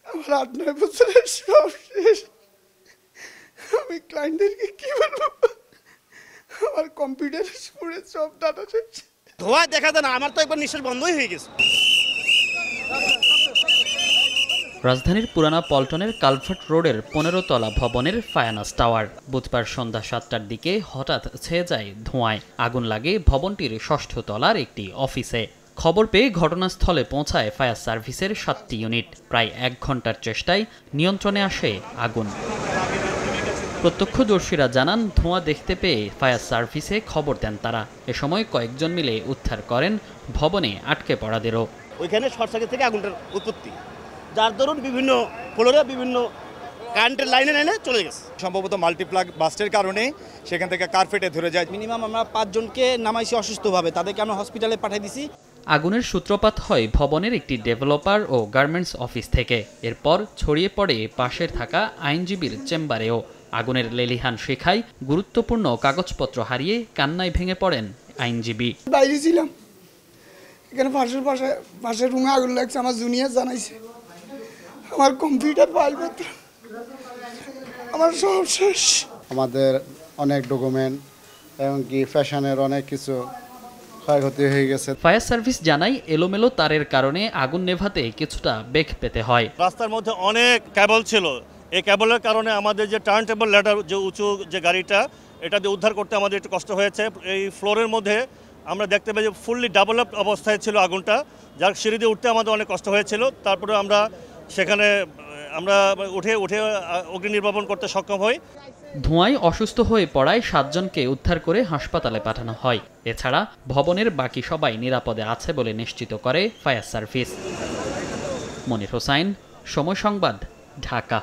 আমার ৮-৯ বছরের সব শেষ। আমি ক্লায়েন্টদেরকে কি বলবো, আমার কম্পিউটারে পুরো সব ডাটা শেষ। ধোঁয়ায় দেখা যায় না, আমার তো একবার নিঃশ্বাস বন্ধই হয়ে গেছে। রাজধানীর পুরানা পল্টনের কালভার্ট রোডের ১৫ তলা ভবনের ফায়ানাস টাওয়ার। বুধবার সন্ধ্যা ৭টার দিকে হঠাৎ ছেয়ে যায় ধোঁয়ায়। আগুন লাগে ভবনটির ৬ষ্ঠ তলার একটি অফিসে। খবর পেয়ে ঘটনাস্থলে পৌঁছায় ফায়ার সার্ভিসের ৭টি ইউনিট। প্রায় ১ ঘন্টার চেষ্টায় নিয়ন্ত্রণে আসে আগুন। প্রত্যক্ষদর্শীরা জানান, ধোঁয়া দেখতে পেয়ে ফায়ার সার্ভিসে খবর দেন তারা। এ সময় কয়েকজন মিলে উদ্ধার করেন ভবনে আটকে পড়াদেরও। ওইখানে শর্ট সার্কিট থেকে আগুনটার উৎপত্তি, যার দরুন বিভিন্ন ফ্লোরে বিভিন্ন কারেন্টের লাইনে চলে গেছে। সম্ভবত মাল্টিপ্লাগ বাস্টের কারণে সেখান থেকে কার্পেটে ধরে যায়। মিনিমাম আমরা ৫ জনকে নামাইছি অসুস্থভাবে, তাদেরকে আমরা হসপিটালে পাঠিয়ে দিছি। আগুনের সূত্রপাত হয় ভবনের একটি ডেভেলপার ও গার্মেন্টস অফিস থেকে। এরপর ছড়িয়ে পড়ে পাশের থাকা আইনজীবীর চেম্বারেও। আগুনের লেলিহান শিখায় গুরুত্বপূর্ণ কাগজপত্র হারিয়ে কান্নায় ভেঙে পড়েন আইনজীবী। বাইরে ছিলাম, এখানে পাশের রুমে আগুন লাগছে, আমার জুনিয়র জানাইছে। আমার কম্পিউটার ফাইলপত্র আমার সব শেষ। আমাদের অনেক ডকুমেন্ট এমনকি ফ্যাশনের অনেক কিছু ক্ষয়ক্ষতি হয়ে গেছে। ফায়ার সার্ভিস জানায়, এলোমেলো তারের কারণে আগুন নেভাতে কিছুটা বেগ পেতে হয়। রাস্তার মধ্যে অনেক কেবল ছিল, এই কেবলের কারণে আমাদের যে টার্ন টেবল ল্যাডার, যে উঁচু যে গাড়িটা, এটা দিয়ে উদ্ধার করতে আমাদের একটু কষ্ট হয়েছে। এই ফ্লোরের মধ্যে আমরা দেখতে পাই যে ফুললি ডেভেলপড অবস্থায় ছিল আগুনটা, যার সিঁড়ি দিয়ে উঠতে আমাদের অনেক কষ্ট হয়েছিল। তারপরে আমরা সেখানে উঠে অগ্নি নির্বাপন করতে সক্ষম হই। ধোঁয়ায় অসুস্থ হয়ে পড়ায় ৭ জনকে উদ্ধার করে হাসপাতালে পাঠানো হয়। এছাড়া ভবনের বাকি সবাই নিরাপদে আছে বলে নিশ্চিত করে ফায়ার সার্ভিস। মনির হোসাইন, সময় সংবাদ, ঢাকা।